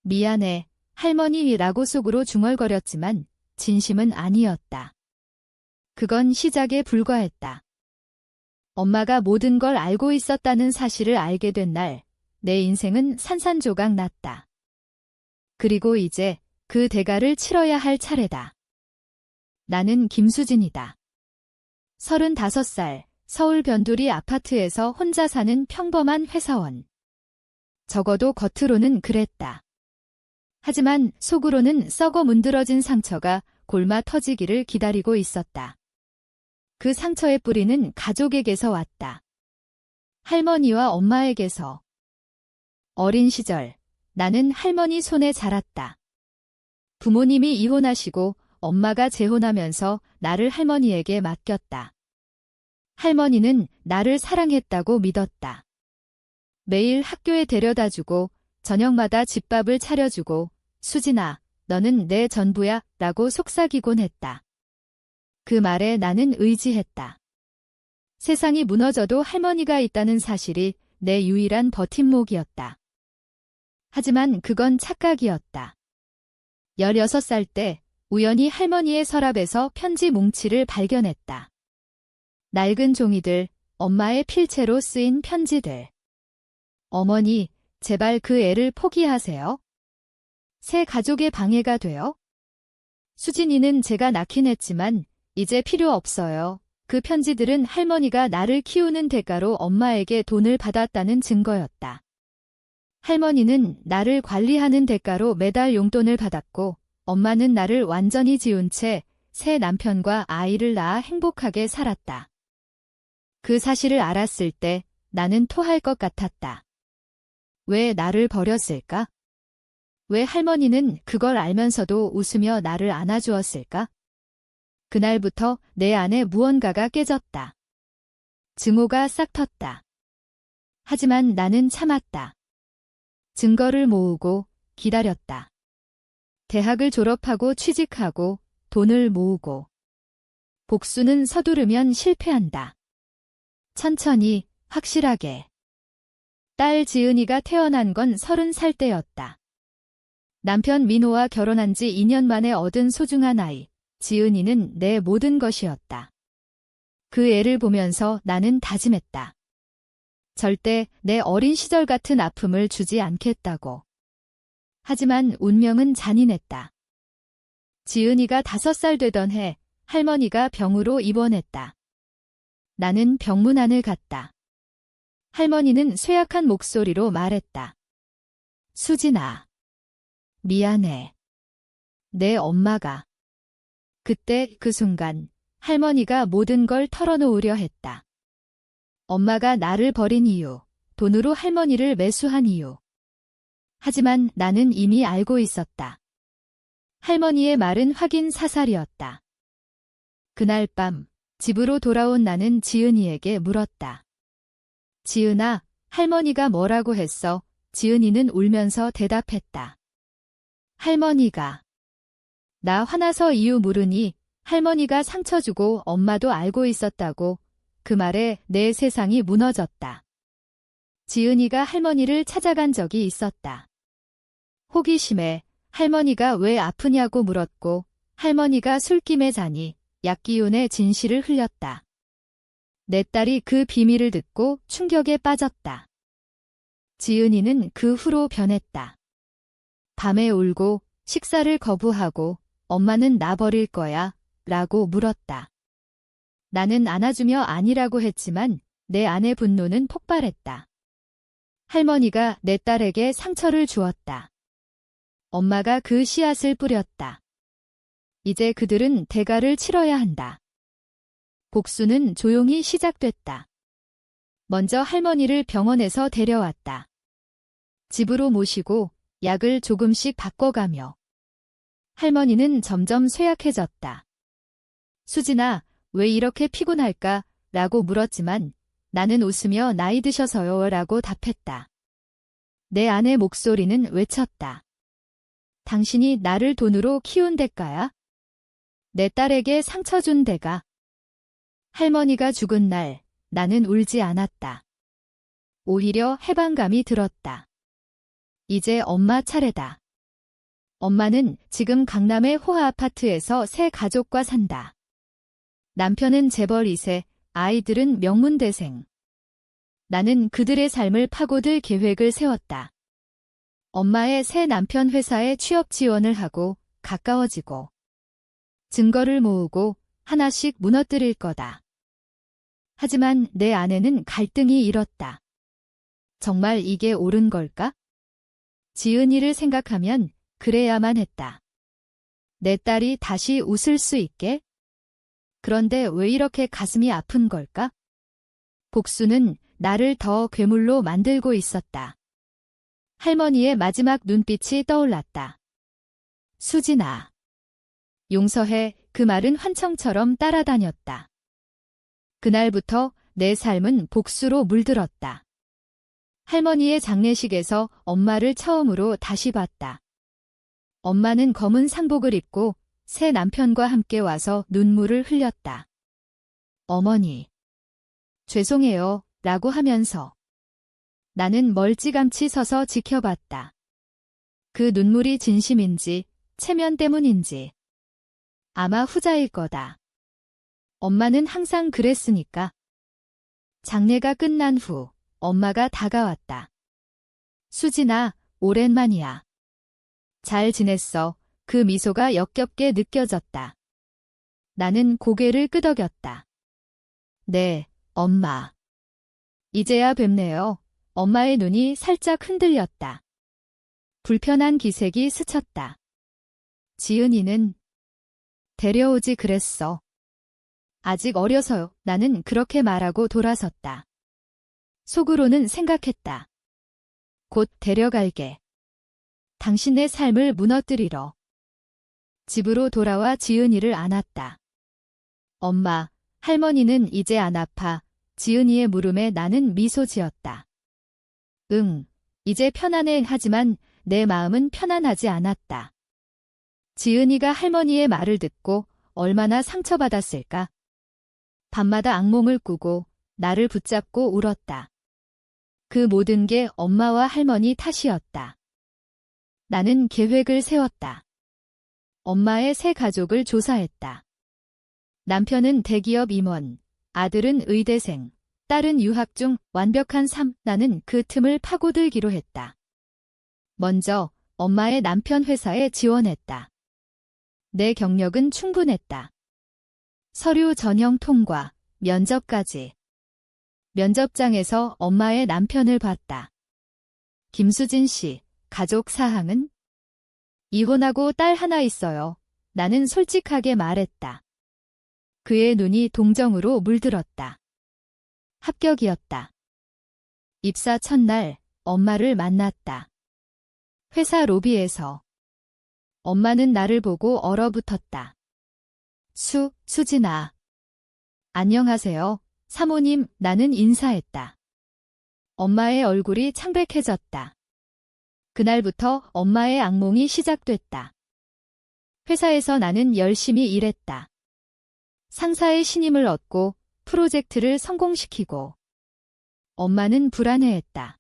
미안해, 할머니라고 속으로 중얼거렸지만 진심은 아니었다. 그건 시작에 불과했다. 엄마가 모든 걸 알고 있었다는 사실을 알게 된 날, 내 인생은 산산조각 났다. 그리고 이제 그 대가를 치러야 할 차례다. 나는 김수진이다. 35살, 서울 변두리 아파트에서 혼자 사는 평범한 회사원. 적어도 겉으로는 그랬다. 하지만 속으로는 썩어 문드러진 상처가 골마 터지기를 기다리고 있었다. 그 상처의 뿌리는 가족에게서 왔다. 할머니와 엄마에게서. 어린 시절, 나는 할머니 손에 자랐다. 부모님이 이혼하시고 엄마가 재혼하면서 나를 할머니에게 맡겼다. 할머니는 나를 사랑했다고 믿었다. 매일 학교에 데려다주고 저녁마다 집밥을 차려주고 수진아, 너는 내 전부야 라고 속삭이곤 했다. 그 말에 나는 의지했다. 세상이 무너져도 할머니가 있다는 사실이 내 유일한 버팀목이었다. 하지만 그건 착각이었다. 16살 때 우연히 할머니의 서랍에서 편지 뭉치를 발견했다. 낡은 종이들, 엄마의 필체로 쓰인 편지들. 어머니, 제발 그 애를 포기하세요. 새 가족의 방해가 돼요. 수진이는 제가 낳긴 했지만 이제 필요 없어요. 그 편지들은 할머니가 나를 키우는 대가로 엄마에게 돈을 받았다는 증거였다. 할머니는 나를 관리하는 대가로 매달 용돈을 받았고 엄마는 나를 완전히 지운 채 새 남편과 아이를 낳아 행복하게 살았다. 그 사실을 알았을 때 나는 토할 것 같았다. 왜 나를 버렸을까? 왜 할머니는 그걸 알면서도 웃으며 나를 안아주었을까? 그날부터 내 안에 무언가가 깨졌다. 증오가 싹 텄다. 하지만 나는 참았다. 증거를 모으고 기다렸다. 대학을 졸업하고 취직하고 돈을 모으고. 복수는 서두르면 실패한다. 천천히, 확실하게. 딸 지은이가 태어난 건 30살 때였다. 남편 민호와 결혼한 지 2년 만에 얻은 소중한 아이, 지은이는 내 모든 것이었다. 그 애를 보면서 나는 다짐했다. 절대 내 어린 시절 같은 아픔을 주지 않겠다고. 하지만 운명은 잔인했다. 지은이가 5살 되던 해 할머니가 병으로 입원했다. 나는 병문안을 갔다. 할머니는 쇠약한 목소리로 말했다. 수진아. 미안해. 내 엄마가. 그때 그 순간 할머니가 모든 걸 털어놓으려 했다. 엄마가 나를 버린 이유, 돈으로 할머니를 매수한 이유. 하지만 나는 이미 알고 있었다. 할머니의 말은 확인 사살이었다. 그날 밤 집으로 돌아온 나는 지은이에게 물었다. 지은아, 할머니가 뭐라고 했어? 지은이는 울면서 대답했다. 할머니가. 나 화나서 이유 물으니 할머니가 상처 주고 엄마도 알고 있었다고. 그 말에 내 세상이 무너졌다. 지은이가 할머니를 찾아간 적이 있었다. 호기심에 할머니가 왜 아프냐고 물었고 할머니가 술김에 자니 약기운의 진실을 흘렸다. 내 딸이 그 비밀을 듣고 충격에 빠졌다. 지은이는 그 후로 변했다. 밤에 울고 식사를 거부하고 엄마는 나 버릴 거야 라고 물었다. 나는 안아주며 아니라고 했지만 내 안의 분노는 폭발했다. 할머니가 내 딸에게 상처를 주었다. 엄마가 그 씨앗을 뿌렸다. 이제 그들은 대가를 치러야 한다. 복수는 조용히 시작됐다. 먼저 할머니를 병원에서 데려왔다. 집으로 모시고 약을 조금씩 바꿔가며. 할머니는 점점 쇠약해졌다. 수진아, 왜 이렇게 피곤할까? 라고 물었지만 나는 웃으며 나이 드셔서요 라고 답했다. 내 안의 목소리는 외쳤다. 당신이 나를 돈으로 키운 대가야? 내 딸에게 상처 준 대가. 할머니가 죽은 날 나는 울지 않았다. 오히려 해방감이 들었다. 이제 엄마 차례다. 엄마는 지금 강남의 호화 아파트에서 새 가족과 산다. 남편은 재벌 2세, 아이들은 명문대생. 나는 그들의 삶을 파고들 계획을 세웠다. 엄마의 새 남편 회사에 취업 지원을 하고 가까워지고 증거를 모으고 하나씩 무너뜨릴 거다. 하지만 내 안에는 갈등이 일었다. 정말 이게 옳은 걸까? 지은이를 생각하면 그래야만 했다. 내 딸이 다시 웃을 수 있게? 그런데 왜 이렇게 가슴이 아픈 걸까? 복수는 나를 더 괴물로 만들고 있었다. 할머니의 마지막 눈빛이 떠올랐다. 수진아. 용서해. 그 말은 환청처럼 따라다녔다. 그날부터 내 삶은 복수로 물들었다. 할머니의 장례식에서 엄마를 처음으로 다시 봤다. 엄마는 검은 상복을 입고 새 남편과 함께 와서 눈물을 흘렸다. 어머니. 죄송해요. 라고 하면서. 나는 멀찌감치 서서 지켜봤다. 그 눈물이 진심인지 체면 때문인지. 아마 후자일 거다. 엄마는 항상 그랬으니까. 장례가 끝난 후 엄마가 다가왔다. 수진아, 오랜만이야. 잘 지냈어. 그 미소가 역겹게 느껴졌다. 나는 고개를 끄덕였다. 네, 엄마. 이제야 뵙네요. 엄마의 눈이 살짝 흔들렸다. 불편한 기색이 스쳤다. 지은이는 데려오지 그랬어. 아직 어려서요. 나는 그렇게 말하고 돌아섰다. 속으로는 생각했다. 곧 데려갈게. 당신의 삶을 무너뜨리러. 집으로 돌아와 지은이를 안았다. 엄마, 할머니는 이제 안 아파. 지은이의 물음에 나는 미소 지었다. 응, 이제 편안해. 하지만 내 마음은 편안하지 않았다. 지은이가 할머니의 말을 듣고 얼마나 상처받았을까. 밤마다 악몽을 꾸고 나를 붙잡고 울었다. 그 모든 게 엄마와 할머니 탓이었다. 나는 계획을 세웠다. 엄마의 새 가족을 조사했다. 남편은 대기업 임원, 아들은 의대생, 딸은 유학 중 완벽한 삶. 나는 그 틈을 파고들기로 했다. 먼저 엄마의 남편 회사에 지원했다. 내 경력은 충분했다. 서류 전형 통과, 면접까지. 면접장에서 엄마의 남편을 봤다. 김수진 씨, 가족 사항은? 이혼하고 딸 하나 있어요. 나는 솔직하게 말했다. 그의 눈이 동정으로 물들었다. 합격이었다. 입사 첫날 엄마를 만났다. 회사 로비에서. 엄마는 나를 보고 얼어붙었다. 수진아. 안녕하세요. 사모님. 나는 인사했다. 엄마의 얼굴이 창백해졌다. 그날부터 엄마의 악몽이 시작됐다. 회사에서 나는 열심히 일했다. 상사의 신임을 얻고 프로젝트를 성공시키고. 엄마는 불안해했다.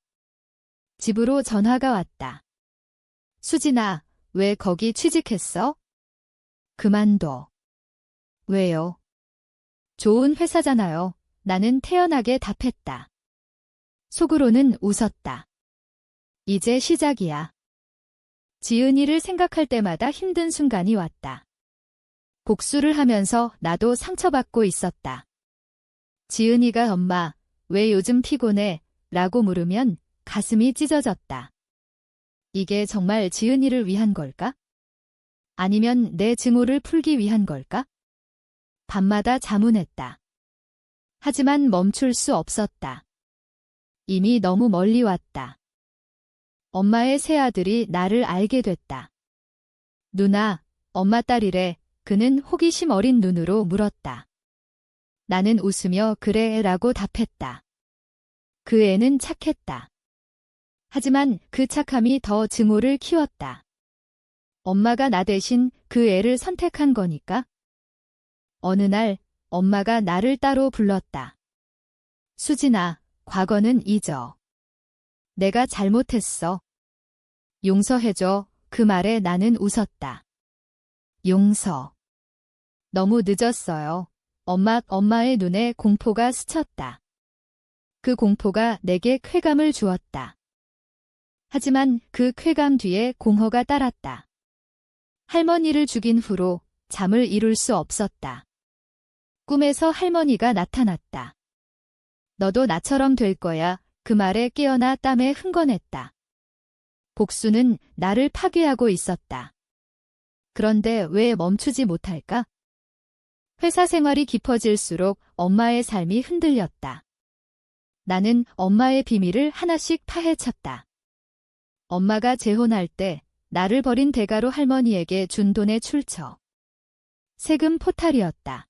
집으로 전화가 왔다. 수진아, 왜 거기 취직했어? 그만둬. 왜요? 좋은 회사잖아요. 나는 태연하게 답했다. 속으로는 웃었다. 이제 시작이야. 지은이를 생각할 때마다 힘든 순간이 왔다. 복수를 하면서 나도 상처받고 있었다. 지은이가 엄마, 왜 요즘 피곤해? 라고 물으면 가슴이 찢어졌다. 이게 정말 지은이를 위한 걸까? 아니면 내 증오를 풀기 위한 걸까? 밤마다 자문했다. 하지만 멈출 수 없었다. 이미 너무 멀리 왔다. 엄마의 새아들이 나를 알게 됐다. 누나, 엄마 딸이래. 그는 호기심 어린 눈으로 물었다. 나는 웃으며 그래 라고 답했다. 그 애는 착했다. 하지만 그 착함이 더 증오를 키웠다. 엄마가 나 대신 그 애를 선택한 거니까? 어느 날 엄마가 나를 따로 불렀다. 수진아, 과거는 잊어. 내가 잘못했어. 용서해줘. 그 말에 나는 웃었다. 용서. 너무 늦었어요. 엄마의 눈에 공포가 스쳤다. 그 공포가 내게 쾌감을 주었다. 하지만 그 쾌감 뒤에 공허가 따랐다. 할머니를 죽인 후로 잠을 이룰 수 없었다. 꿈에서 할머니가 나타났다. 너도 나처럼 될 거야. 그 말에 깨어나 땀에 흥건했다. 복수는 나를 파괴하고 있었다. 그런데 왜 멈추지 못할까? 회사 생활이 깊어질수록 엄마의 삶이 흔들렸다. 나는 엄마의 비밀을 하나씩 파헤쳤다. 엄마가 재혼할 때 나를 버린 대가로 할머니에게 준 돈의 출처. 세금 포탈이었다.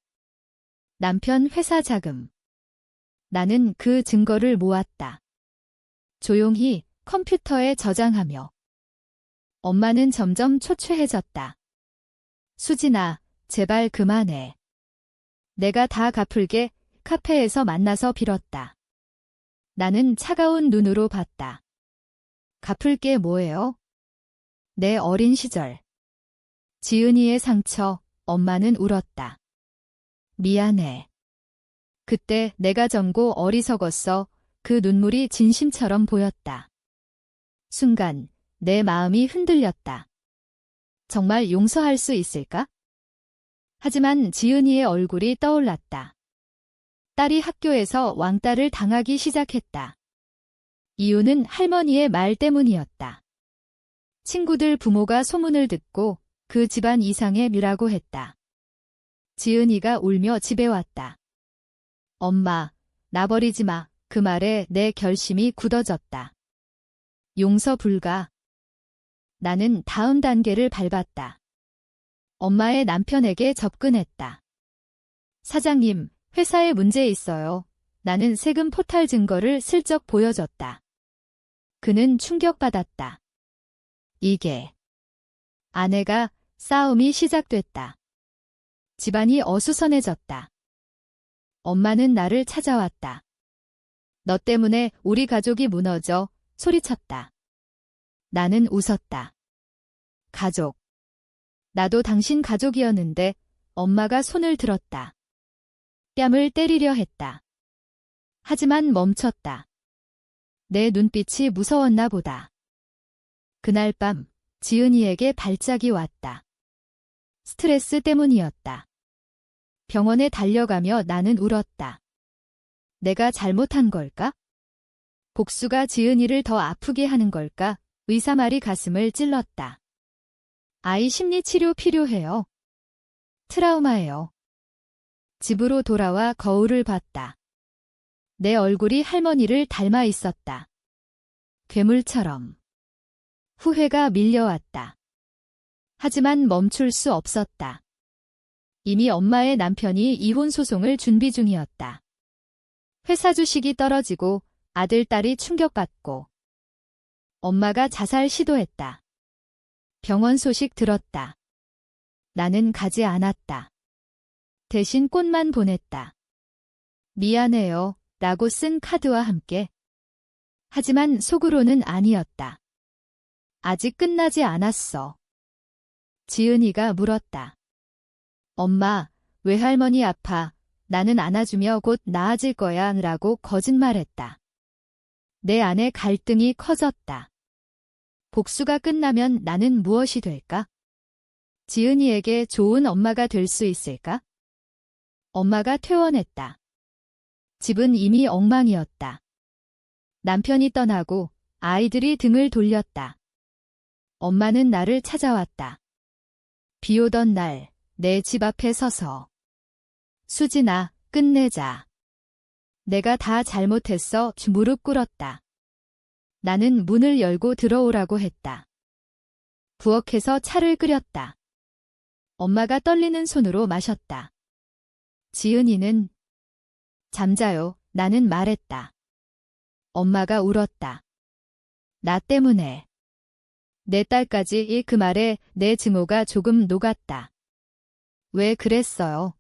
남편 회사 자금. 나는 그 증거를 모았다. 조용히 컴퓨터에 저장하며. 엄마는 점점 초췌해졌다. 수진아, 제발 그만해. 내가 다 갚을게. 카페에서 만나서 빌었다. 나는 차가운 눈으로 봤다. 갚을 게 뭐예요? 내 어린 시절. 지은이의 상처, 엄마는 울었다. 미안해. 그때 내가 젊고 어리석었어. 그 눈물이 진심처럼 보였다. 순간 내 마음이 흔들렸다. 정말 용서할 수 있을까? 하지만 지은이의 얼굴이 떠올랐다. 딸이 학교에서 왕따를 당하기 시작했다. 이유는 할머니의 말 때문이었다. 친구들 부모가 소문을 듣고 그 집안 이상의 묘라고 했다. 지은이가 울며 집에 왔다. 엄마, 나 버리지 마. 그 말에 내 결심이 굳어졌다. 용서 불가. 나는 다음 단계를 밟았다. 엄마의 남편에게 접근했다. 사장님, 회사에 문제 있어요. 나는 세금 포탈 증거를 슬쩍 보여줬다. 그는 충격받았다. 이게. 아내가 싸움이 시작됐다. 집안이 어수선해졌다. 엄마는 나를 찾아왔다. 너 때문에 우리 가족이 무너져. 소리쳤다. 나는 웃었다. 가족. 나도 당신 가족이었는데 엄마가 손을 들었다. 뺨을 때리려 했다. 하지만 멈췄다. 내 눈빛이 무서웠나 보다. 그날 밤 지은이에게 발작이 왔다. 스트레스 때문이었다. 병원에 달려가며 나는 울었다. 내가 잘못한 걸까? 복수가 지은이를 더 아프게 하는 걸까? 의사 말이 가슴을 찔렀다. 아이 심리치료 필요해요. 트라우마예요. 집으로 돌아와 거울을 봤다. 내 얼굴이 할머니를 닮아 있었다. 괴물처럼. 후회가 밀려왔다. 하지만 멈출 수 없었다. 이미 엄마의 남편이 이혼 소송을 준비 중이었다. 회사 주식이 떨어지고 아들, 딸이 충격받고 엄마가 자살 시도했다. 병원 소식 들었다. 나는 가지 않았다. 대신 꽃만 보냈다. 미안해요. 라고 쓴 카드와 함께. 하지만 속으로는 아니었다. 아직 끝나지 않았어. 지은이가 물었다. 엄마, 외할머니 아파. 나는 안아주며 곧 나아질 거야. 라고 거짓말했다. 내 안에 갈등이 커졌다. 복수가 끝나면 나는 무엇이 될까? 지은이에게 좋은 엄마가 될 수 있을까? 엄마가 퇴원했다. 집은 이미 엉망이었다. 남편이 떠나고 아이들이 등을 돌렸다. 엄마는 나를 찾아왔다. 비 오던 날 내 집 앞에 서서 수진아, 끝내자. 내가 다 잘못했어. 무릎 꿇었다. 나는 문을 열고 들어오라고 했다. 부엌에서 차를 끓였다. 엄마가 떨리는 손으로 마셨다. 지은이는 잠자요. 나는 말했다. 엄마가 울었다. 나 때문에. 내 딸까지. 그 말에 내 증오가 조금 녹았다. 왜 그랬어요?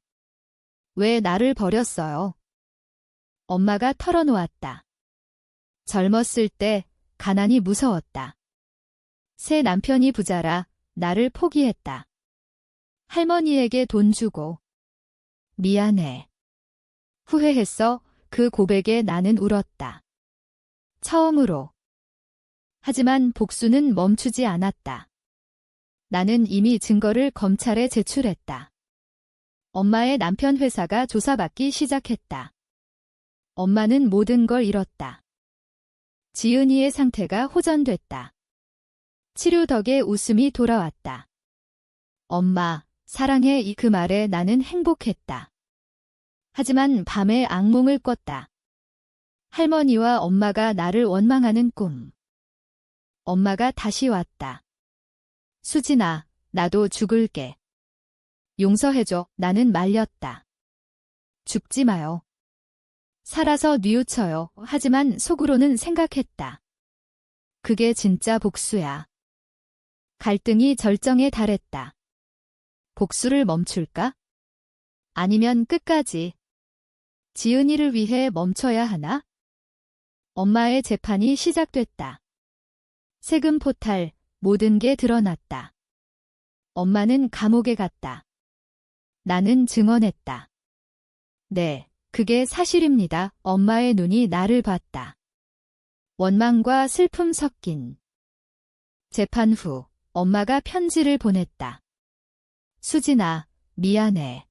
왜 나를 버렸어요? 엄마가 털어놓았다. 젊었을 때 가난이 무서웠다. 새 남편이 부자라 나를 포기했다. 할머니에게 돈 주고. 미안해. 후회했어. 그 고백에 나는 울었다. 처음으로. 하지만 복수는 멈추지 않았다. 나는 이미 증거를 검찰에 제출했다. 엄마의 남편 회사가 조사받기 시작했다. 엄마는 모든 걸 잃었다. 지은이의 상태가 호전됐다. 치료 덕에 웃음이 돌아왔다. 엄마, 사랑해. 그 말에 나는 행복했다. 하지만 밤에 악몽을 꿨다. 할머니와 엄마가 나를 원망하는 꿈. 엄마가 다시 왔다. 수진아, 나도 죽을게. 용서해줘. 나는 말렸다. 죽지 마요. 살아서 뉘우쳐요. 하지만 속으로는 생각했다. 그게 진짜 복수야. 갈등이 절정에 달했다. 복수를 멈출까? 아니면 끝까지. 지은이를 위해 멈춰야 하나? 엄마의 재판이 시작됐다. 세금 포탈, 모든 게 드러났다. 엄마는 감옥에 갔다. 나는 증언했다. 네, 그게 사실입니다. 엄마의 눈이 나를 봤다. 원망과 슬픔 섞인. 재판 후, 엄마가 편지를 보냈다. 수진아, 미안해.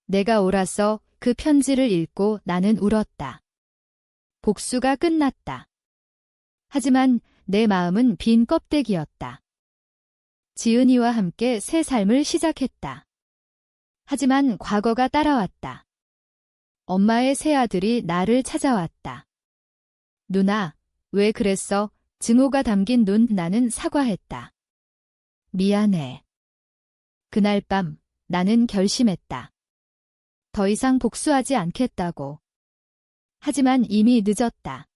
내가 옳았어. 그 편지를 읽고 나는 울었다. 복수가 끝났다. 하지만 내 마음은 빈 껍데기였다. 지은이와 함께 새 삶을 시작했다. 하지만 과거가 따라왔다. 엄마의 새 아들이 나를 찾아왔다. 누나, 왜 그랬어? 증오가 담긴 눈. 나는 사과했다. 미안해. 그날 밤 나는 결심했다. 더 이상 복수하지 않겠다고. 하지만 이미 늦었다.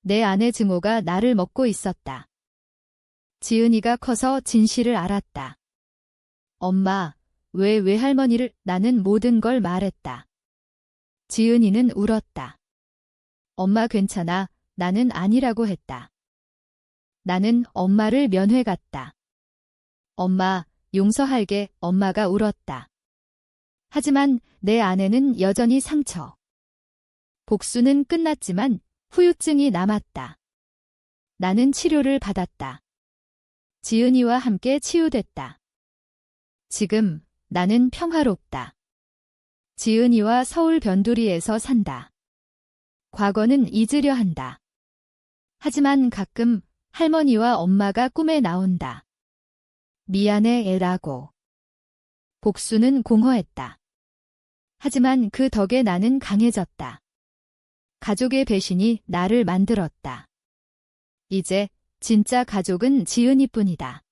내 안의 증오가 나를 먹고 있었다. 지은이가 커서 진실을 알았다. 엄마, 왜 외할머니를. 나는 모든 걸 말했다. 지은이는 울었다. 엄마 괜찮아. 나는 아니라고 했다. 나는 엄마를 면회 갔다. 엄마, 용서할게. 엄마가 울었다. 하지만 내 안에는 여전히 상처. 복수는 끝났지만 후유증이 남았다. 나는 치료를 받았다. 지은이와 함께 치유됐다. 지금 나는 평화롭다. 지은이와 서울 변두리에서 산다. 과거는 잊으려 한다. 하지만 가끔 할머니와 엄마가 꿈에 나온다. 미안해 애라고. 복수는 공허했다. 하지만 그 덕에 나는 강해졌다. 가족의 배신이 나를 만들었다. 이제 진짜 가족은 지은이뿐이다.